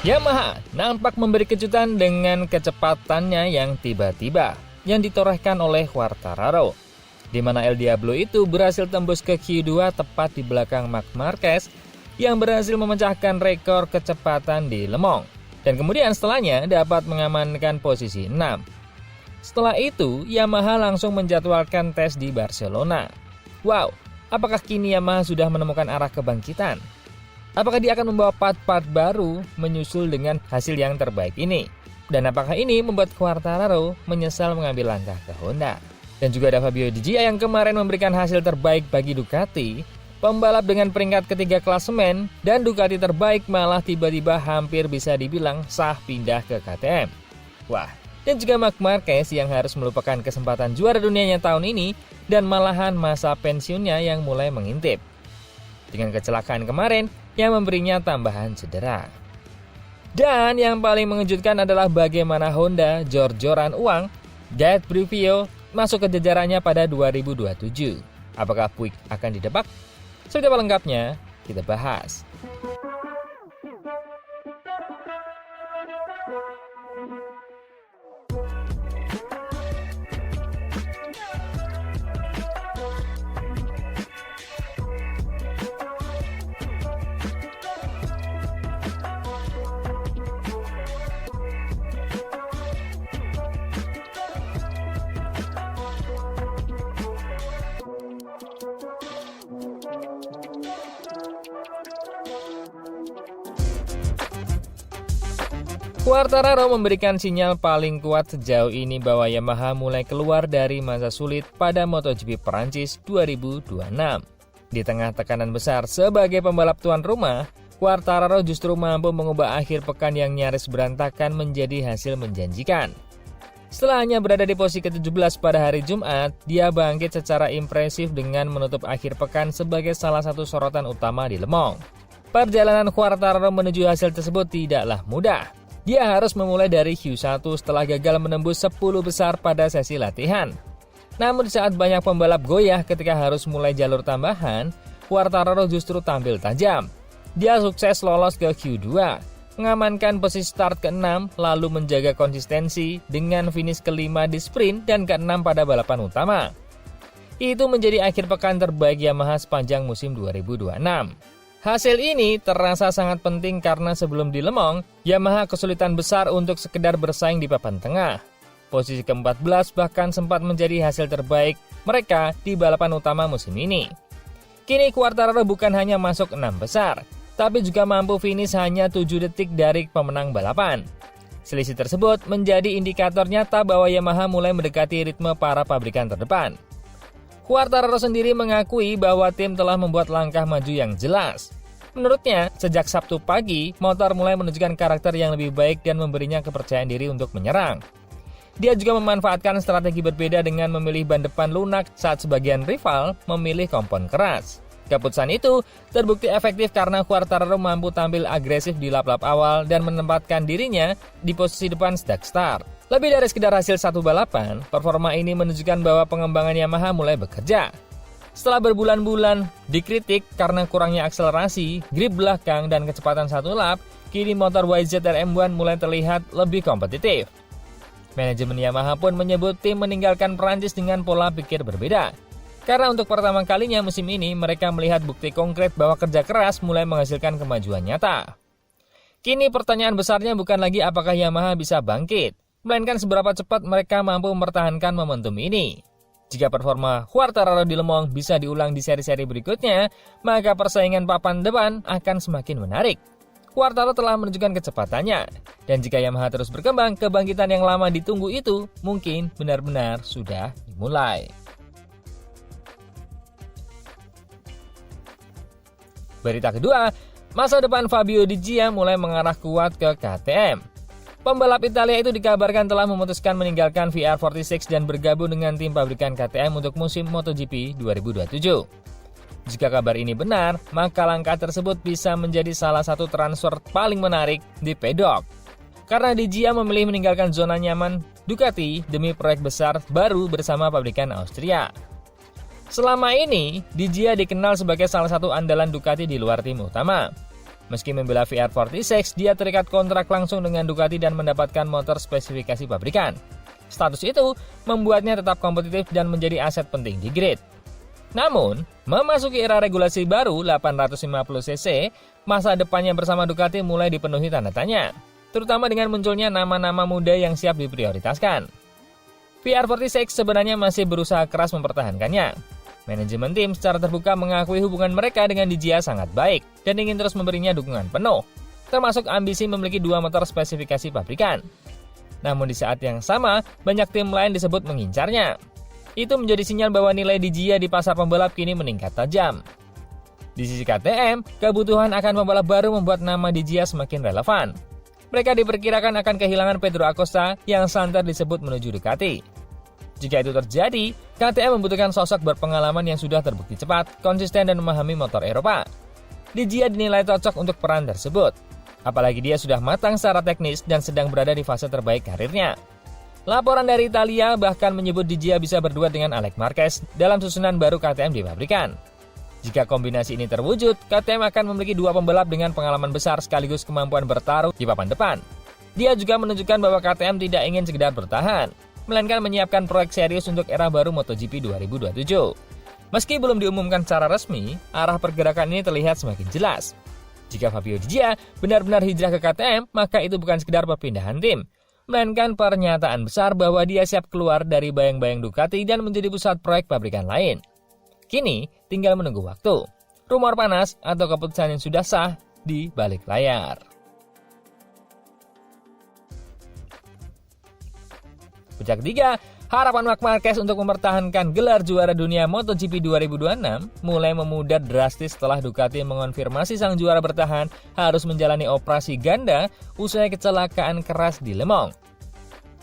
Yamaha nampak memberi kejutan dengan kecepatannya yang tiba-tiba yang ditorehkan oleh Quartararo, di mana El Diablo itu berhasil tembus ke Q2 tepat di belakang Marc Marquez yang berhasil memecahkan rekor kecepatan di Le Mans, dan kemudian setelahnya dapat mengamankan posisi 6. Setelah itu, Yamaha langsung menjadwalkan tes di Barcelona. Wow, apakah kini Yamaha sudah menemukan arah kebangkitan? Apakah dia akan membawa part-part baru menyusul dengan hasil yang terbaik ini? Dan apakah ini membuat Quartararo menyesal mengambil langkah ke Honda? Dan juga ada Fabio Di Gia yang kemarin memberikan hasil terbaik bagi Ducati, pembalap dengan peringkat ketiga klasemen, dan Ducati terbaik malah tiba-tiba hampir bisa dibilang sah pindah ke KTM. Wah, dan juga Marc Marquez yang harus melupakan kesempatan juara dunianya tahun ini dan malahan masa pensiunnya yang mulai mengintip, dengan kecelakaan kemarin yang memberinya tambahan cedera. Dan yang paling mengejutkan adalah bagaimana Honda jor-joran uang Jet Brivio masuk ke jajarannya pada 2027. Apakah Puig akan didebak? Seperti apa lengkapnya kita bahas. Quartararo memberikan sinyal paling kuat sejauh ini bahwa Yamaha mulai keluar dari masa sulit pada MotoGP Perancis 2026. Di tengah tekanan besar sebagai pembalap tuan rumah, Quartararo justru mampu mengubah akhir pekan yang nyaris berantakan menjadi hasil menjanjikan. Setelah hanya berada di posisi ke-17 pada hari Jumat, dia bangkit secara impresif dengan menutup akhir pekan sebagai salah satu sorotan utama di Le Mans. Perjalanan Quartararo menuju hasil tersebut tidaklah mudah. Dia harus memulai dari Q1 setelah gagal menembus 10 besar pada sesi latihan. Namun di saat banyak pembalap goyah ketika harus mulai jalur tambahan, Quartararo justru tampil tajam. Dia sukses lolos ke Q2, mengamankan posisi start ke-6, lalu menjaga konsistensi dengan finish ke-5 di sprint dan ke-6 pada balapan utama. Itu menjadi akhir pekan terbaik Yamaha sepanjang musim 2026. Hasil ini terasa sangat penting karena sebelum di Le Mans, Yamaha kesulitan besar untuk sekedar bersaing di papan tengah. Posisi ke-14 bahkan sempat menjadi hasil terbaik mereka di balapan utama musim ini. Kini Quartararo bukan hanya masuk 6 besar, tapi juga mampu finish hanya 7 detik dari pemenang balapan. Selisih tersebut menjadi indikator nyata bahwa Yamaha mulai mendekati ritme para pabrikan terdepan. Quartararo sendiri mengakui bahwa tim telah membuat langkah maju yang jelas. Menurutnya, sejak Sabtu pagi, motor mulai menunjukkan karakter yang lebih baik dan memberinya kepercayaan diri untuk menyerang. Dia juga memanfaatkan strategi berbeda dengan memilih ban depan lunak saat sebagian rival memilih kompon keras. Keputusan itu terbukti efektif karena Quartararo mampu tampil agresif di lap-lap awal dan menempatkan dirinya di posisi depan sejak start. Lebih dari sekedar hasil satu balapan, performa ini menunjukkan bahwa pengembangan Yamaha mulai bekerja. Setelah berbulan-bulan dikritik karena kurangnya akselerasi, grip belakang, dan kecepatan satu lap, kini motor YZR M1 mulai terlihat lebih kompetitif. Manajemen Yamaha pun menyebut tim meninggalkan Perancis dengan pola pikir berbeda. Karena untuk pertama kalinya musim ini, mereka melihat bukti konkret bahwa kerja keras mulai menghasilkan kemajuan nyata. Kini pertanyaan besarnya bukan lagi apakah Yamaha bisa bangkit, melainkan seberapa cepat mereka mampu mempertahankan momentum ini. Jika performa Quartararo di Le Mans bisa diulang di seri-seri berikutnya, maka persaingan papan depan akan semakin menarik. Quartararo telah menunjukkan kecepatannya, dan jika Yamaha terus berkembang, kebangkitan yang lama ditunggu itu mungkin benar-benar sudah dimulai. Berita kedua, masa depan Fabio Di Gia mulai mengarah kuat ke KTM. Pembalap Italia itu dikabarkan telah memutuskan meninggalkan VR46 dan bergabung dengan tim pabrikan KTM untuk musim MotoGP 2027. Jika kabar ini benar, maka langkah tersebut bisa menjadi salah satu transfer paling menarik di pedok. Karena Di Gia memilih meninggalkan zona nyaman Ducati demi proyek besar baru bersama pabrikan Austria. Selama ini, Di Gia dikenal sebagai salah satu andalan Ducati di luar tim utama. Meski membela VR46, dia terikat kontrak langsung dengan Ducati dan mendapatkan motor spesifikasi pabrikan. Status itu membuatnya tetap kompetitif dan menjadi aset penting di grid. Namun, memasuki era regulasi baru 850cc, masa depannya bersama Ducati mulai dipenuhi tanda tanya, terutama dengan munculnya nama-nama muda yang siap diprioritaskan. VR46 sebenarnya masih berusaha keras mempertahankannya. Manajemen tim secara terbuka mengakui hubungan mereka dengan Dijia sangat baik dan ingin terus memberinya dukungan penuh, termasuk ambisi memiliki 2 motor spesifikasi pabrikan. Namun di saat yang sama, banyak tim lain disebut mengincarnya. Itu menjadi sinyal bahwa nilai Dijia di pasar pembalap kini meningkat tajam. Di sisi KTM, kebutuhan akan pembalap baru membuat nama Dijia semakin relevan. Mereka diperkirakan akan kehilangan Pedro Acosta yang santer disebut menuju Ducati. Jika itu terjadi, KTM membutuhkan sosok berpengalaman yang sudah terbukti cepat, konsisten dan memahami motor Eropa. Dijia dinilai cocok untuk peran tersebut. Apalagi dia sudah matang secara teknis dan sedang berada di fase terbaik karirnya. Laporan dari Italia bahkan menyebut Dijia bisa berdua dengan Alex Marquez dalam susunan baru KTM di pabrikan. Jika kombinasi ini terwujud, KTM akan memiliki 2 pembalap dengan pengalaman besar sekaligus kemampuan bertaruh di papan depan. Dia juga menunjukkan bahwa KTM tidak ingin sekedar bertahan, melainkan menyiapkan proyek serius untuk era baru MotoGP 2027. Meski belum diumumkan secara resmi, arah pergerakan ini terlihat semakin jelas. Jika Fabio Dijia benar-benar hijrah ke KTM, maka itu bukan sekedar perpindahan tim, melainkan pernyataan besar bahwa dia siap keluar dari bayang-bayang Ducati dan menjadi pusat proyek pabrikan lain. Kini, tinggal menunggu waktu, rumor panas, atau keputusan yang sudah sah di balik layar. Puncak ketiga, harapan Marc Marquez untuk mempertahankan gelar juara dunia MotoGP 2026 mulai memudar drastis setelah Ducati mengonfirmasi sang juara bertahan harus menjalani operasi ganda usai kecelakaan keras di Le Mans.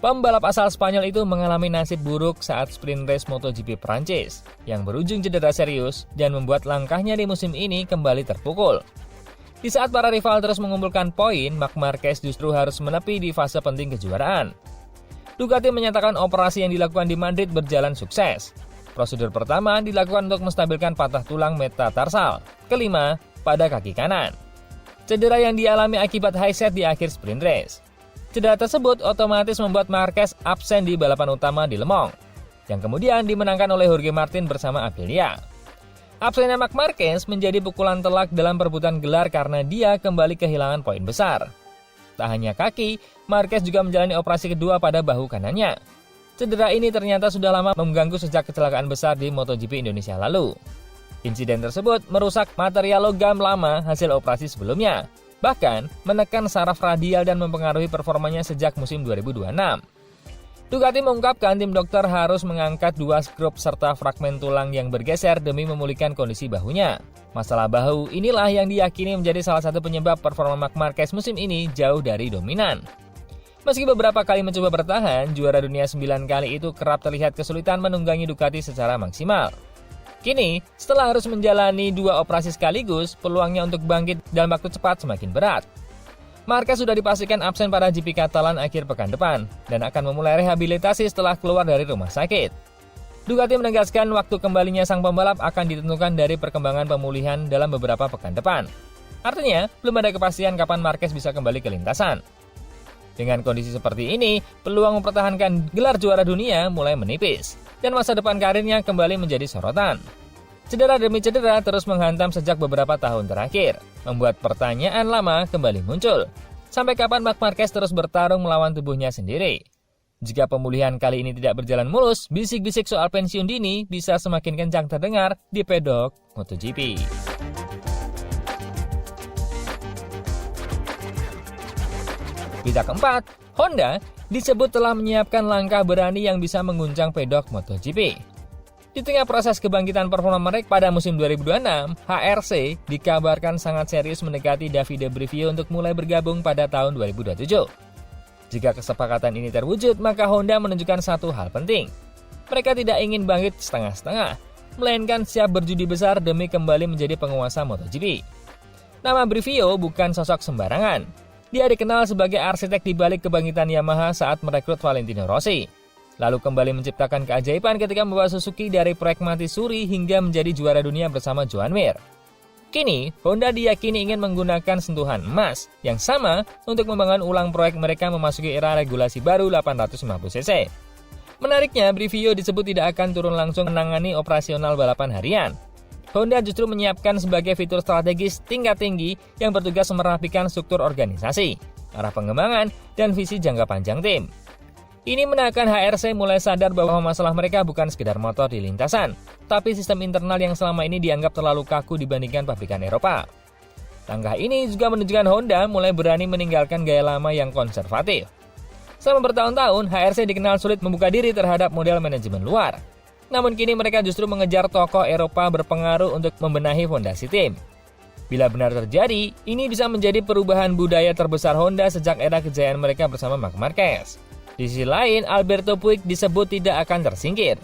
Pembalap asal Spanyol itu mengalami nasib buruk saat sprint race MotoGP Prancis yang berujung cedera serius dan membuat langkahnya di musim ini kembali terpukul. Di saat para rival terus mengumpulkan poin, Marc Marquez justru harus menepi di fase penting kejuaraan. Ducati menyatakan operasi yang dilakukan di Madrid berjalan sukses. Prosedur pertama dilakukan untuk menstabilkan patah tulang metatarsal, kelima pada kaki kanan. Cedera yang dialami akibat high set di akhir sprint race. Cedera tersebut otomatis membuat Marquez absen di balapan utama di Le Mans, yang kemudian dimenangkan oleh Jorge Martin bersama Aprilia. Absennya Marc Marquez menjadi pukulan telak dalam perebutan gelar karena dia kembali kehilangan poin besar. Tak hanya kaki, Marquez juga menjalani operasi kedua pada bahu kanannya. Cedera ini ternyata sudah lama mengganggu sejak kecelakaan besar di MotoGP Indonesia lalu. Insiden tersebut merusak material logam lama hasil operasi sebelumnya, bahkan menekan saraf radial dan mempengaruhi performanya sejak musim 2026. Ducati mengungkapkan tim dokter harus mengangkat 2 skrup serta fragmen tulang yang bergeser demi memulihkan kondisi bahunya. Masalah bahu inilah yang diyakini menjadi salah satu penyebab performa Marc Marquez musim ini jauh dari dominan. Meski beberapa kali mencoba bertahan, juara dunia 9 kali itu kerap terlihat kesulitan menunggangi Ducati secara maksimal. Kini, setelah harus menjalani 2 operasi sekaligus, peluangnya untuk bangkit dalam waktu cepat semakin berat. Marquez sudah dipastikan absen pada GP Catalan akhir pekan depan dan akan memulai rehabilitasi setelah keluar dari rumah sakit. Ducati menegaskan waktu kembalinya sang pembalap akan ditentukan dari perkembangan pemulihan dalam beberapa pekan depan. Artinya, belum ada kepastian kapan Marquez bisa kembali ke lintasan. Dengan kondisi seperti ini, peluang mempertahankan gelar juara dunia mulai menipis, dan masa depan karirnya kembali menjadi sorotan. Cedera demi cedera terus menghantam sejak beberapa tahun terakhir, membuat pertanyaan lama kembali muncul. Sampai kapan Marc Marquez terus bertarung melawan tubuhnya sendiri? Jika pemulihan kali ini tidak berjalan mulus, bisik-bisik soal pensiun dini bisa semakin kencang terdengar di pedok MotoGP. Berita keempat, Honda disebut telah menyiapkan langkah berani yang bisa mengguncang pedok MotoGP. Di tengah proses kebangkitan performa mereka pada musim 2026, HRC dikabarkan sangat serius mendekati Davide Brivio untuk mulai bergabung pada tahun 2027. Jika kesepakatan ini terwujud, maka Honda menunjukkan satu hal penting. Mereka tidak ingin bangkit setengah-setengah, melainkan siap berjudi besar demi kembali menjadi penguasa MotoGP. Nama Brivio bukan sosok sembarangan. Dia dikenal sebagai arsitek di balik kebangkitan Yamaha saat merekrut Valentino Rossi, lalu kembali menciptakan keajaiban ketika membawa Suzuki dari proyek mati suri hingga menjadi juara dunia bersama Joan Mir. Kini, Honda diyakini ingin menggunakan sentuhan emas yang sama untuk membangun ulang proyek mereka memasuki era regulasi baru 850cc. Menariknya, Brivio disebut tidak akan turun langsung menangani operasional balapan harian. Honda justru menyiapkan sebagai fitur strategis tingkat tinggi yang bertugas merapikan struktur organisasi, arah pengembangan, dan visi jangka panjang tim. Ini menaikkan HRC mulai sadar bahwa masalah mereka bukan sekedar motor di lintasan, tapi sistem internal yang selama ini dianggap terlalu kaku dibandingkan pabrikan Eropa. Langkah ini juga menunjukkan Honda mulai berani meninggalkan gaya lama yang konservatif. Selama bertahun-tahun, HRC dikenal sulit membuka diri terhadap model manajemen luar. Namun kini mereka justru mengejar tokoh Eropa berpengaruh untuk membenahi fondasi tim. Bila benar terjadi, ini bisa menjadi perubahan budaya terbesar Honda sejak era kejayaan mereka bersama Marc Marquez. Di sisi lain, Alberto Puig disebut tidak akan tersingkir.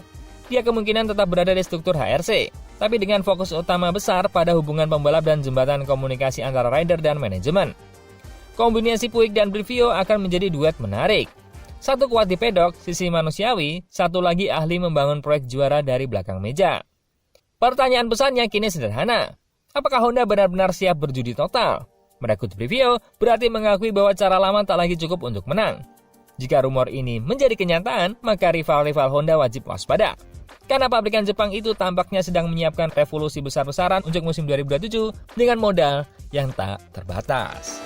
Dia kemungkinan tetap berada di struktur HRC, tapi dengan fokus utama besar pada hubungan pembalap dan jembatan komunikasi antara rider dan manajemen. Kombinasi Puig dan Brivio akan menjadi duet menarik. Satu kuat di pedok, sisi manusiawi, satu lagi ahli membangun proyek juara dari belakang meja. Pertanyaan besarnya kini sederhana. Apakah Honda benar-benar siap berjudi total? Merekrut Brivio berarti mengakui bahwa cara lama tak lagi cukup untuk menang. Jika rumor ini menjadi kenyataan, maka rival-rival Honda wajib waspada. Karena pabrikan Jepang itu tampaknya sedang menyiapkan revolusi besar-besaran untuk musim 2027 dengan modal yang tak terbatas.